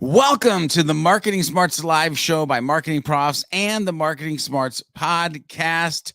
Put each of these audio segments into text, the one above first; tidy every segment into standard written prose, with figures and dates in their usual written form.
Welcome to the Marketing Smarts live show by Marketing Profs and the Marketing Smarts podcast,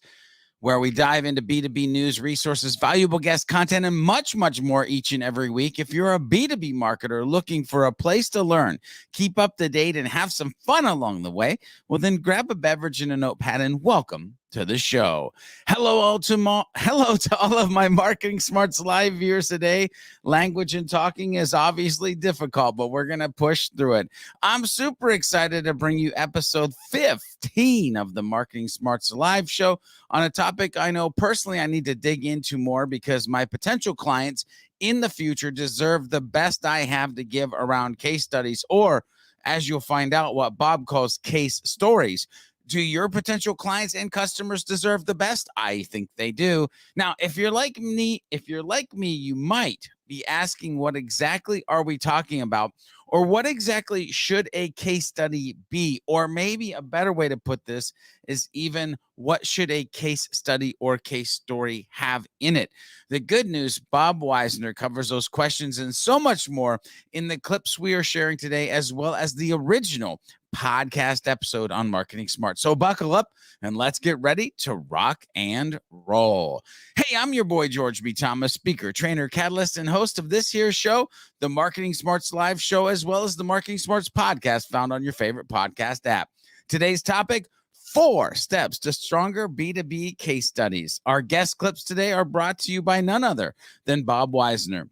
where we dive into B2B news, resources, valuable guest content, and much, much more each and every week. If you're a B2B marketer looking for a place to learn, keep up to date, and have some fun along the way, well, then grab a beverage and a notepad and welcome to the show. Hello to all of my Marketing Smarts live viewers today. Language and talking is obviously difficult, but we're going to push through it. I'm super excited to bring you episode 15 of the Marketing Smarts live show on a topic I know personally I need to dig into more because my potential clients in the future deserve the best I have to give around case studies, or as you'll find out, what Bob calls case stories. Do your potential clients and customers deserve the best? I think they do. Now, if you're like me, you might be asking, what exactly are we talking about? Or what exactly should a case study be? Or maybe a better way to put this is even, what should a case study or case story have in it? The good news, Bob Wiesner covers those questions and so much more in the clips we are sharing today, as well as the original podcast episode on Marketing Smart. So buckle up and let's get ready to rock and roll. Hey, I'm your boy, George B. Thomas, speaker, trainer, catalyst, and host of this here show, the Marketing Smarts live show, as well as the Marketing Smarts podcast found on your favorite podcast app. Today's topic: 4 steps to stronger B2B case studies. Our guest clips today are brought to you by none other than Bob Wiesner.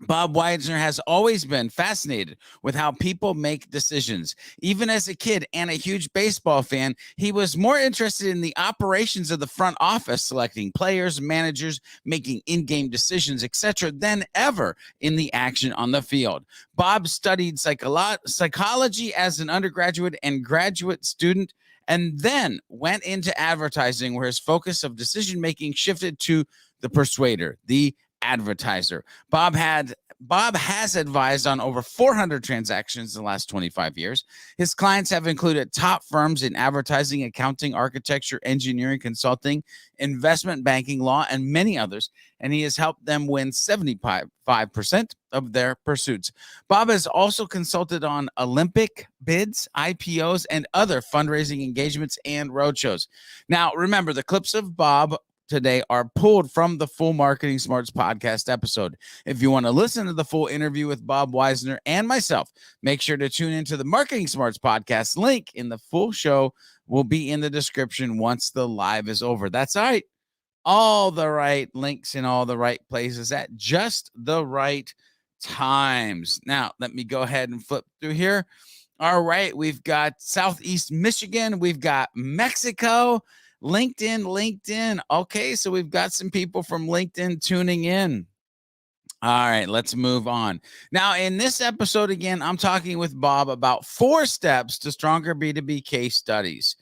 Bob Wiesner has always been fascinated with how people make decisions. Even as a kid and a huge baseball fan, he was more interested in the operations of the front office, selecting players, managers, making in-game decisions, etc., than ever in the action on the field. Bob studied psychology as an undergraduate and graduate student, and then went into advertising, where his focus of decision-making shifted to the persuader, the advertiser. Bob has advised on over 400 transactions in the last 25 years. His clients have included top firms in advertising, accounting, architecture, engineering, consulting, investment banking, law, and many others, and he has helped them win 75% of their pursuits. Bob has also consulted on Olympic bids, IPOs, and other fundraising engagements and roadshows. Now, remember, the clips of Bob today are pulled from the full Marketing Smarts podcast episode. If you want to listen to the full interview with Bob Wiesner and myself, make sure to tune into the Marketing Smarts podcast. Link in the full show will be in the description once the live is over. That's right. All the right links in all the right places at just the right times. Now, let me go ahead and flip through here. All right. We've got Southeast Michigan. We've got Mexico. LinkedIn. Okay, so we've got some people from LinkedIn tuning in. All right, let's move on. Now, in this episode, again, I'm talking with Bob about 4 steps to stronger B2B case studies.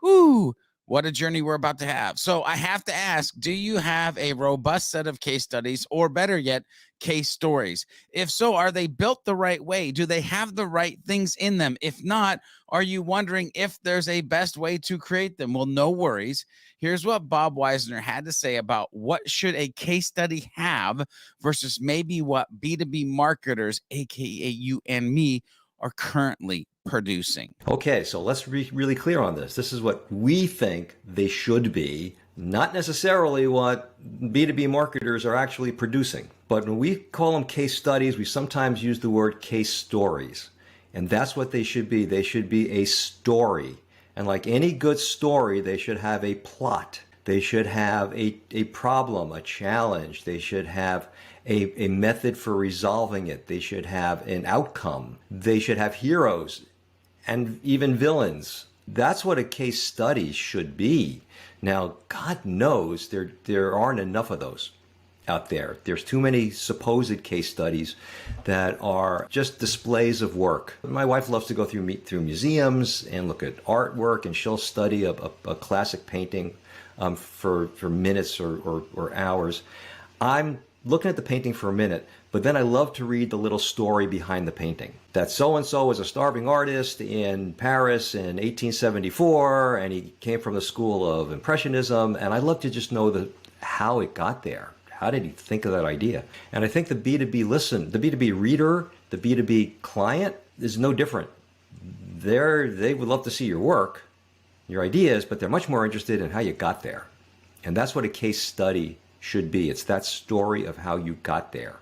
Whoo, what a journey we're about to have. So I have to ask, do you have a robust set of case studies, or better yet, case stories? If so, are they built the right way? Do they have the right things in them? If not, are you wondering if there's a best way to create them? Well, no worries. Here's what Bob Wiesner had to say about what should a case study have versus maybe what B2B marketers, aka you and me, are currently producing. Okay, so let's be really clear on this. This is what we think they should be, not necessarily what B2B marketers are actually producing. But when we call them case studies, we sometimes use the word case stories. And that's what they should be. They should be a story. And like any good story, they should have a plot. They should have a problem, a challenge. They should have a method for resolving it. They should have an outcome. They should have heroes and even villains. That's what a case study should be. Now, God knows there aren't enough of those out there. There's too many supposed case studies that are just displays of work. My wife loves to go through museums and look at artwork, and she'll study a classic painting for minutes or hours. I'm looking at the painting for a minute, but then I love to read the little story behind the painting. That so-and-so was a starving artist in Paris in 1874, and he came from the school of Impressionism, and I love to just know how it got there. How did he think of that idea? And I think the B2B reader, the B2B client, is no different. They would love to see your work, your ideas, but they're much more interested in how you got there. And that's what a case study should be. It's that story of how you got there.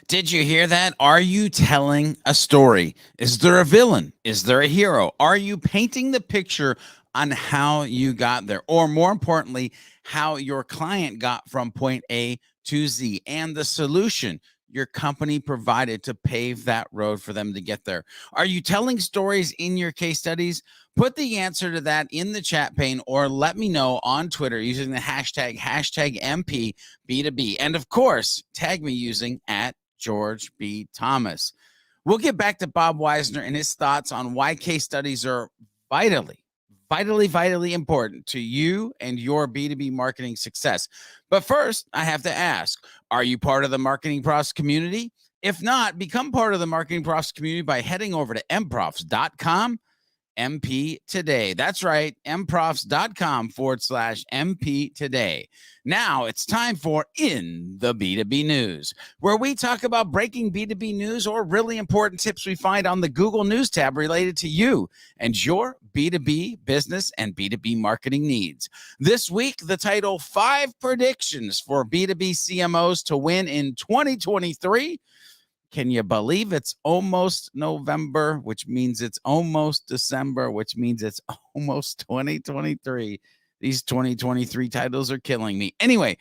Did you hear that? Are you telling a story? Is there a villain? Is there a hero? Are you painting the picture on how you got there? Or more importantly, how your client got from point A to Z and the solution your company provided to pave that road for them to get there? Are you telling stories in your case studies? Put the answer to that in the chat pane or let me know on Twitter using the hashtag MPB2B. And of course, tag me using @George B. Thomas. We'll get back to Bob Wiesner and his thoughts on why case studies are vitally important to you and your B2B marketing success. But first, I have to ask, are you part of the Marketing Profs community? If not, become part of the Marketing Profs community by heading over to mprofs.com. MP Today. That's right, mprofs.com/MP Today. Now it's time for In the B2B News, where we talk about breaking B2B news or really important tips we find on the Google News tab related to you and your B2B business and B2B marketing needs. This week, the title, 5 Predictions for B2B CMOs to Win in 2023. Can you believe it's almost November, which means it's almost December, which means it's almost 2023. These 2023 titles are killing me. Anyway,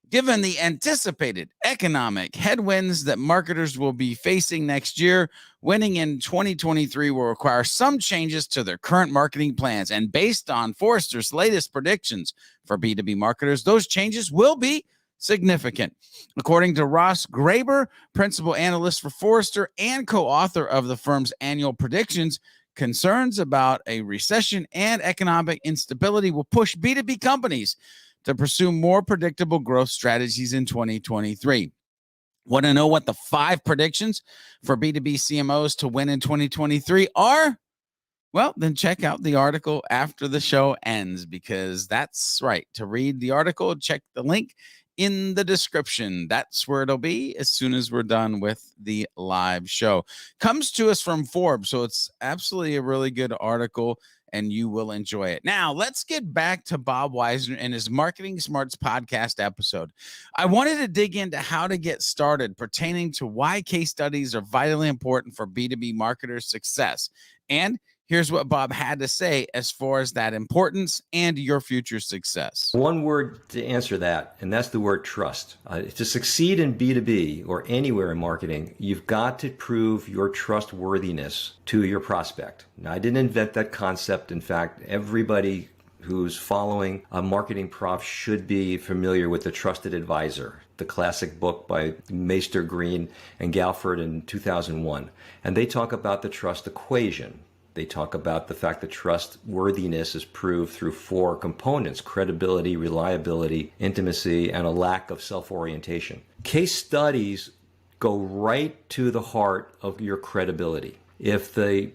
given the anticipated economic headwinds that marketers will be facing next year, winning in 2023 will require some changes to their current marketing plans. And based on Forrester's latest predictions for B2B marketers, those changes will be significant. According to Ross Graber, principal analyst for Forrester and co-author of the firm's annual predictions, concerns about a recession and economic instability will push B2B companies to pursue more predictable growth strategies in 2023. Want to know what the 5 predictions for B2B CMOs to win in 2023 are? Well, then check out the article after the show ends, because that's right. To read the article, check the link in the description. That's where it'll be as soon as we're done with the live show. Comes to us from Forbes, so it's absolutely a really good article and you will enjoy it. Now, let's get back to Bob Wiesner and his Marketing Smarts podcast episode. I wanted to dig into how to get started pertaining to why case studies are vitally important for B2B marketers' success. And here's what Bob had to say as far as that importance and your future success. One word to answer that, and that's the word trust. To succeed in B2B or anywhere in marketing, you've got to prove your trustworthiness to your prospect. Now, I didn't invent that concept. In fact, everybody who's following a marketing prof should be familiar with The Trusted Advisor, the classic book by Meister Green and Galford in 2001. And they talk about the trust equation. They talk about the fact that trustworthiness is proved through 4 components: credibility, reliability, intimacy, and a lack of self-orientation. Case studies go right to the heart of your credibility. If the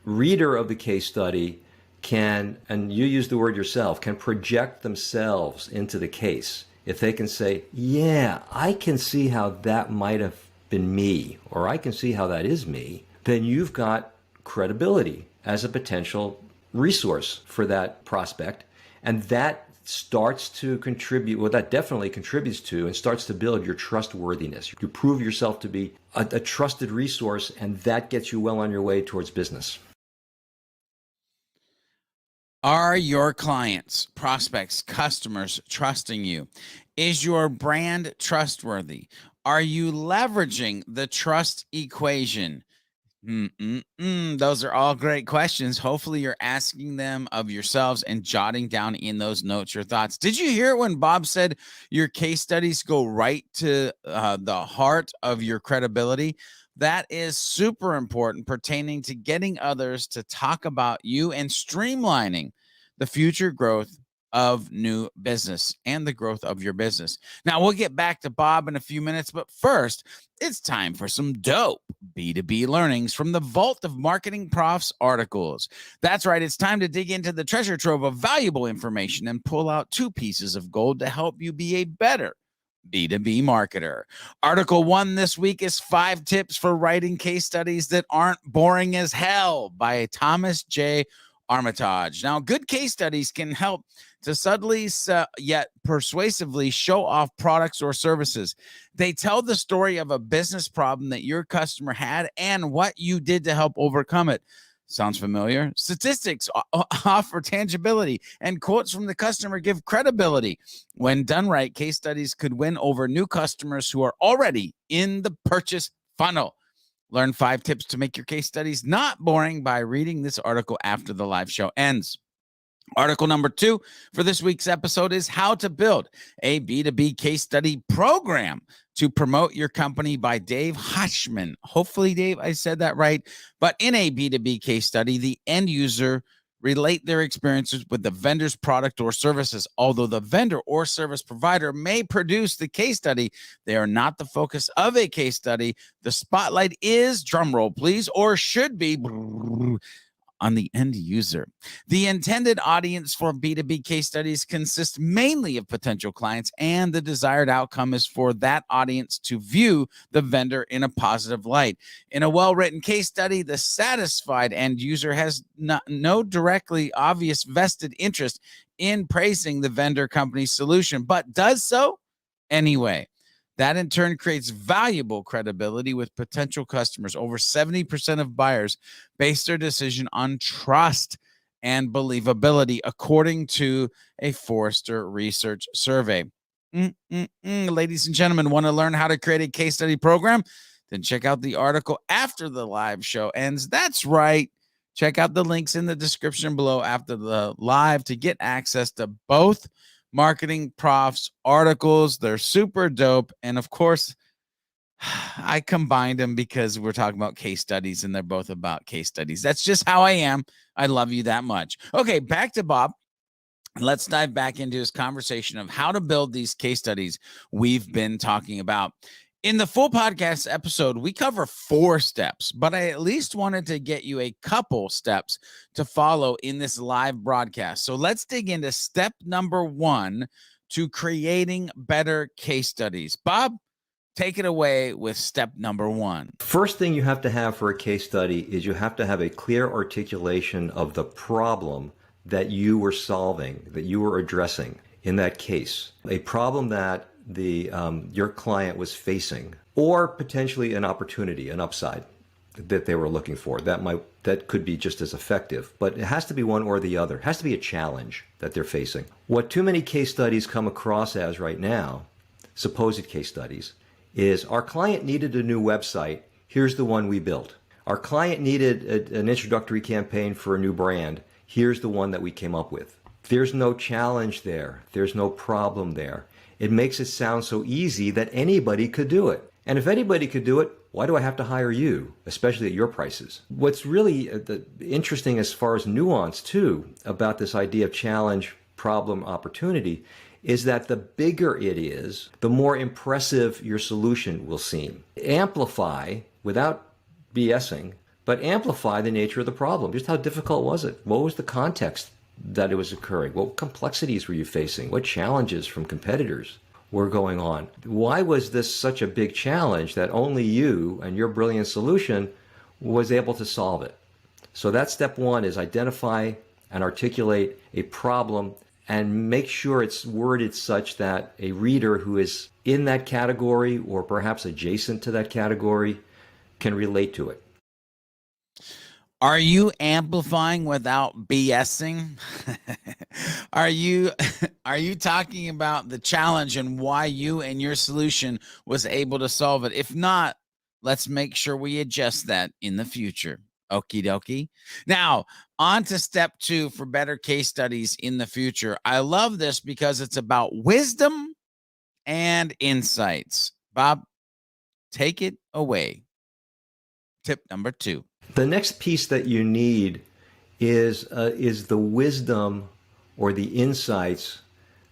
reader of the case study can, and you use the word yourself, can project themselves into the case, if they can say, yeah, I can see how that might have been me, or I can see how that is me, then you've got credibility as a potential resource for that prospect. And that starts to contribute, well, that definitely contributes to and starts to build your trustworthiness. You prove yourself to be a trusted resource, and that gets you well on your way towards business. Are your clients, prospects, customers trusting you? Is your brand trustworthy? Are you leveraging the trust equation? Those are all great questions. Hopefully you're asking them of yourselves and jotting down in those notes your thoughts. Did you hear when Bob said your case studies go right to the heart of your credibility? That is super important pertaining to getting others to talk about you and streamlining the future growth of new business and the growth of your business. Now, we'll get back to Bob in a few minutes, but first, it's time for some dope B2B learnings from the Vault of Marketing Profs articles. That's right, it's time to dig into the treasure trove of valuable information and pull out 2 pieces of gold to help you be a better B2B marketer. Article 1 this week is 5 tips for writing case studies that aren't boring as hell by Thomas J. Armitage. Now, good case studies can help to subtly yet persuasively show off products or services. They tell the story of a business problem that your customer had and what you did to help overcome it. Sounds familiar? Statistics offer tangibility, and quotes from the customer give credibility. When done right, case studies could win over new customers who are already in the purchase funnel. Learn 5 tips to make your case studies not boring by reading this article after the live show ends. Article number 2 for this week's episode is how to build a B2B case study program to promote your company by Dave Hotchman. Hopefully, Dave, I said that right. But in a B2B case study, the end user relate their experiences with the vendor's product or services. Although the vendor or service provider may produce the case study, they are not the focus of a case study. The spotlight is, drumroll please, or should be, on the end user. The intended audience for B2B case studies consists mainly of potential clients, and the desired outcome is for that audience to view the vendor in a positive light. In a well-written case study, the satisfied end user has no directly obvious vested interest in praising the vendor company's solution, but does so anyway. That in turn creates valuable credibility with potential customers. Over 70% of buyers base their decision on trust and believability, according to a Forrester research survey. Ladies and gentlemen, want to learn how to create a case study program? Then check out the article after the live show ends. That's right. Check out the links in the description below after the live to get access to both Marketing Profs articles. They're super dope. And of course, I combined them because we're talking about case studies and they're both about case studies. That's just how I am. I love you that much. Okay, back to Bob. Let's dive back into his conversation of how to build these case studies we've been talking about. In the full podcast episode, we cover 4 steps, but I at least wanted to get you a couple steps to follow in this live broadcast. So let's dig into step number 1 to creating better case studies. Bob, take it away with step number 1. First thing you have to have for a case study is you have to have a clear articulation of the problem that you were solving, that you were addressing in that case. A problem that your client was facing, or potentially an opportunity, an upside that they were looking for. That could be just as effective, but it has to be one or the other. It has to be a challenge that they're facing. What too many case studies come across as right now, supposed case studies, is our client needed a new website. Here's the one we built. Our client needed an introductory campaign for a new brand. Here's the one that we came up with. There's no challenge there. There's no problem there. It makes it sound so easy that anybody could do it. And if anybody could do it, why do I have to hire you, especially at your prices? What's really interesting as far as nuance, too, about this idea of challenge, problem, opportunity, is that the bigger it is, the more impressive your solution will seem. Amplify, without BSing, but amplify the nature of the problem. Just how difficult was it? What was the context that it was occurring? What complexities were you facing? What challenges from competitors were going on? Why was this such a big challenge that only you and your brilliant solution was able to solve it? So that's step 1, is identify and articulate a problem and make sure it's worded such that a reader who is in that category or perhaps adjacent to that category can relate to it. Are you amplifying without BSing? Are you talking about the challenge and why you and your solution was able to solve it? If not, let's make sure we adjust that in the future. Okie dokie. Now, on to step 2 for better case studies in the future. I love this because it's about wisdom and insights. Bob, take it away. Tip number 2. The next piece that you need is the wisdom or the insights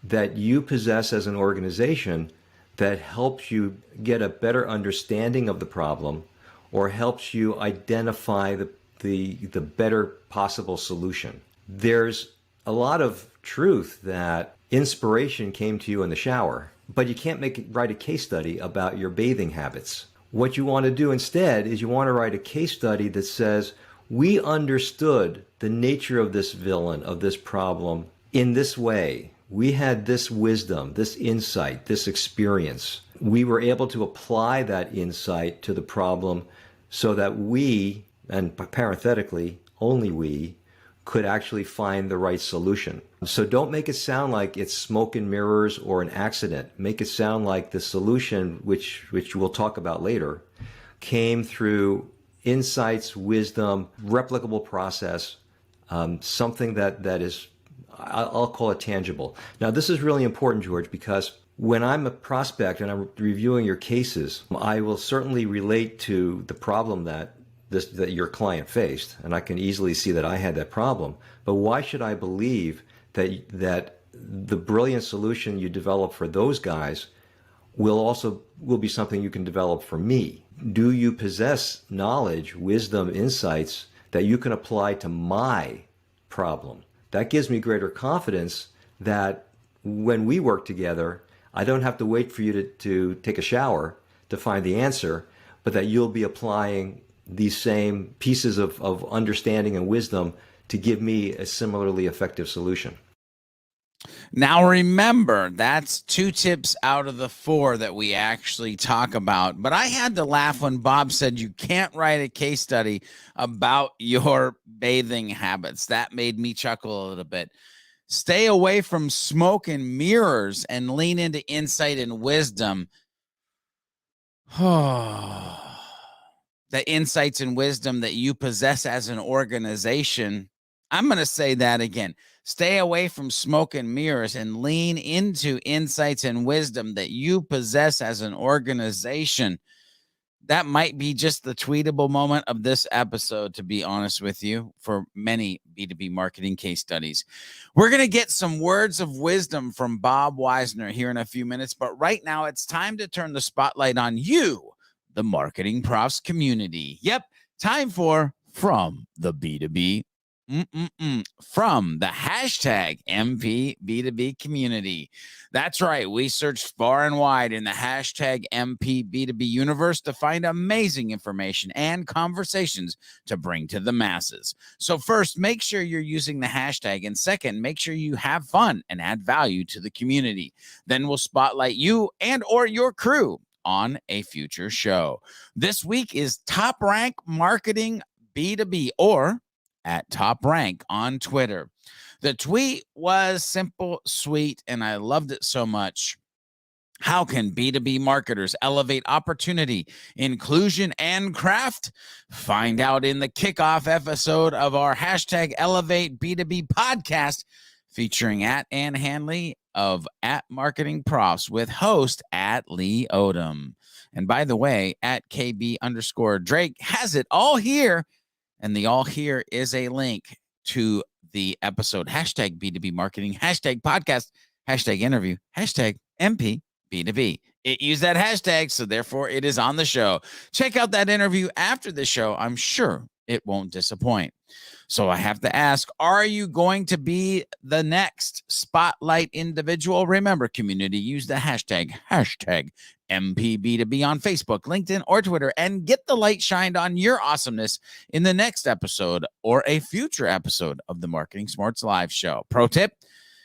that you possess as an organization that helps you get a better understanding of the problem or helps you identify the better possible solution. There's a lot of truth that inspiration came to you in the shower. but you can't write a case study about your bathing habits. What you want to do instead is you want to write a case study that says, we understood the nature of this villain, of this problem, in this way. We had this wisdom, this insight, this experience. We were able to apply that insight to the problem so that we, and parenthetically, only we, could actually find the right solution. So don't make it sound like it's smoke and mirrors or an accident. Make it sound like the solution, which we'll talk about later, came through insights, wisdom, replicable process, something that is, I'll call it tangible. Now, this is really important, George, because when I'm a prospect and I'm reviewing your cases, I will certainly relate to the problem that your client faced, and I can easily see that I had that problem. But why should I believe that the brilliant solution you develop for those guys will be something you can develop for me? Do you possess knowledge, wisdom, insights that you can apply to my problem? That gives me greater confidence that when we work together, I don't have to wait for you to take a shower to find the answer, but that you'll be applying these same pieces of understanding and wisdom to give me a similarly effective solution. Now, remember, that's 2 tips out of the 4 that we actually talk about. But I had to laugh when Bob said you can't write a case study about your bathing habits. That made me chuckle a little bit. Stay away from smoke and mirrors and lean into insight and wisdom. The insights and wisdom that you possess as an organization. I'm going to say that again. Stay away from smoke and mirrors and lean into insights and wisdom that you possess as an organization. That might be just the tweetable moment of this episode, to be honest with you, for many B2B marketing case studies. We're going to get some words of wisdom from Bob Wiesner here in a few minutes, but right now it's time to turn the spotlight on you, the Marketing Profs community. Yep, time for From the B2B. From the hashtag MP B2B community. That's right. We searched far and wide in the hashtag MP B2B universe to find amazing information and conversations to bring to the masses. So first, make sure you're using the hashtag. And second, make sure you have fun and add value to the community. Then we'll spotlight you and or your crew on a future show. This week is Top Rank Marketing B2B, or at Top Rank on Twitter. The tweet was simple, sweet, and I loved it so much. How can B2B marketers elevate opportunity, inclusion, and craft? Find out in the kickoff episode of our hashtag Elevate B2B podcast, featuring at Ann Hanley of at Marketing Profs with host at Lee Odom. And by the way, at KB_Drake has it all here. And the all here is a link to the episode, hashtag B2B marketing, hashtag podcast, hashtag interview, hashtag MP B2B. It used that hashtag, so therefore it is on the show. Check out that interview after the show. I'm sure it won't disappoint. So I have to ask, are you going to be the next spotlight individual? Remember, community, use the hashtag MPB2B on Facebook, LinkedIn, or Twitter, and get the light shined on your awesomeness in the next episode or a future episode of the Marketing Smarts Live show. Pro tip,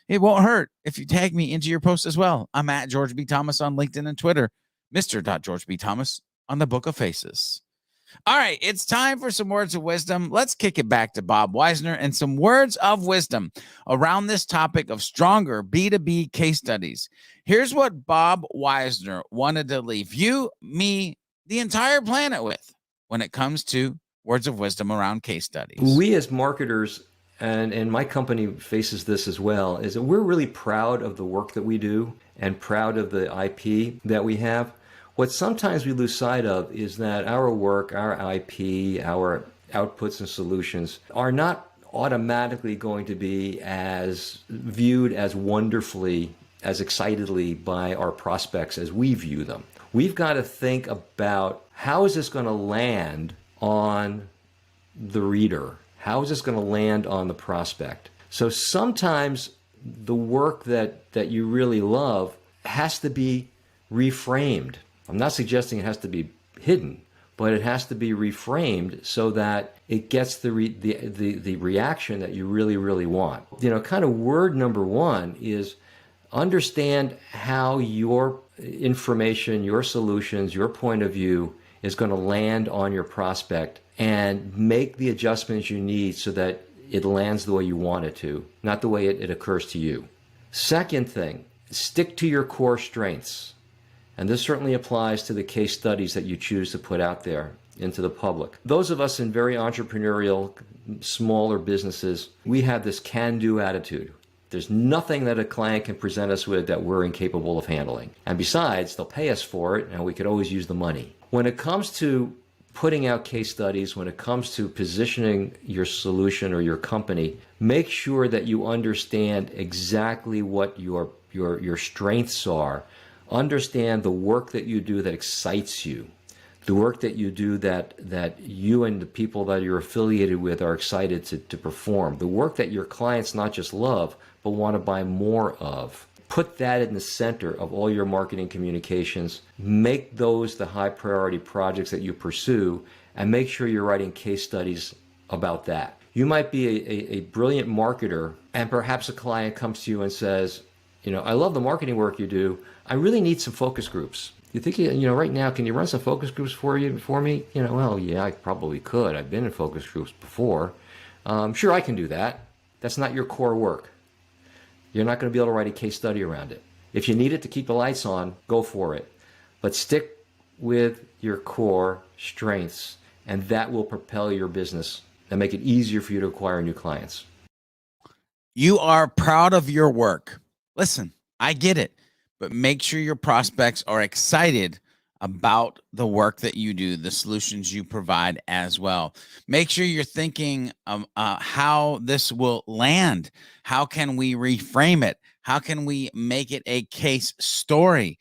it won't hurt if you tag me into your post as well. I'm at George B. Thomas on LinkedIn and Twitter, Mr. George B. Thomas on the Book of Faces. All right, it's time for some words of wisdom. Let's kick it back to Bob Wiesner and some words of wisdom around this topic of stronger B2B case studies. Here's what Bob Wiesner wanted to leave you, me, the entire planet with when it comes to words of wisdom around case studies. We as marketers, and my company faces this as well, is that we're really proud of the work that we do and proud of the IP that we have. What sometimes we lose sight of is that our work, our IP, our outputs and solutions are not automatically going to be as viewed as wonderfully, as excitedly by our prospects as we view them. We've got to think about, how is this going to land on the reader? How is this going to land on the prospect? So sometimes the work that you really love has to be reframed. I'm not suggesting it has to be hidden, but it has to be reframed so that it gets the reaction that you really, really want. Kind of word number one is understand how your information, your solutions, your point of view is going to land on your prospect, and make the adjustments you need so that it lands the way you want it to, not the way it occurs to you. Second thing, stick to your core strengths. And this certainly applies to the case studies that you choose to put out there into the public. Those of us in very entrepreneurial, smaller businesses, we have this can-do attitude. There's nothing that a client can present us with that we're incapable of handling. And besides, they'll pay us for it, and we could always use the money. When it comes to putting out case studies, when it comes to positioning your solution or your company, make sure that you understand exactly what your strengths are. Understand the work that you do that excites you, the work that you do that you and the people that you're affiliated with are excited to perform, the work that your clients not just love, but want to buy more of. Put that in the center of all your marketing communications. Make those the high priority projects that you pursue, and make sure you're writing case studies about that. You might be a brilliant marketer, and perhaps a client comes to you and says, I love the marketing work you do. I really need some focus groups. You think, right now, can you run some focus groups for me? Well, yeah, I probably could. I've been in focus groups before. Sure, I can do that. That's not your core work. You're not going to be able to write a case study around it. If you need it to keep the lights on, go for it. But stick with your core strengths, and that will propel your business and make it easier for you to acquire new clients. You are proud of your work. Listen, I get it, but make sure your prospects are excited about the work that you do, the solutions you provide as well. Make sure you're thinking how this will land. How can we reframe it? How can we make it a case story?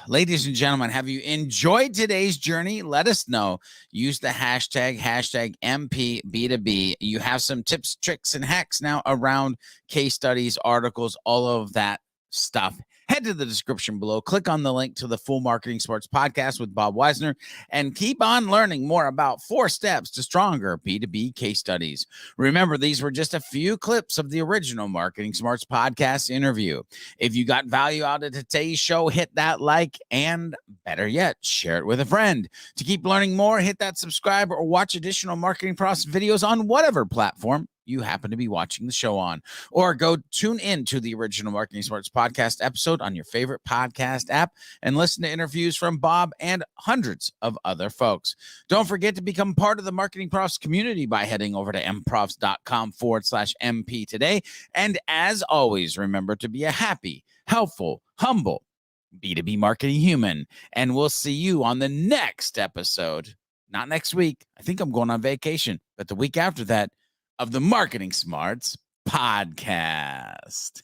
Ladies and gentlemen, have you enjoyed today's journey? Let us know. Use the hashtag MPB2B. You have some tips, tricks, and hacks now around case studies, articles, all of that stuff. Head to the description below. Click on the link to the full Marketing Smarts podcast with Bob Wiesner, and keep on learning more about 4 steps to stronger B2B case studies. Remember, these were just a few clips of the original Marketing Smarts podcast interview. If you got value out of today's show, hit that like, and better yet, share it with a friend. To keep learning more, hit that subscribe or watch additional marketing process videos on whatever platform you happen to be watching the show on, or go tune in to the original Marketing Smarts podcast episode on your favorite podcast app and listen to interviews from Bob and hundreds of other folks. Don't forget to become part of the Marketing Profs community by heading over to mprofs.com/MP today. And as always, remember to be a happy, helpful, humble B2B marketing human. And we'll see you on the next episode. Not next week. I think I'm going on vacation, but the week after that, of the Marketing Smarts podcast.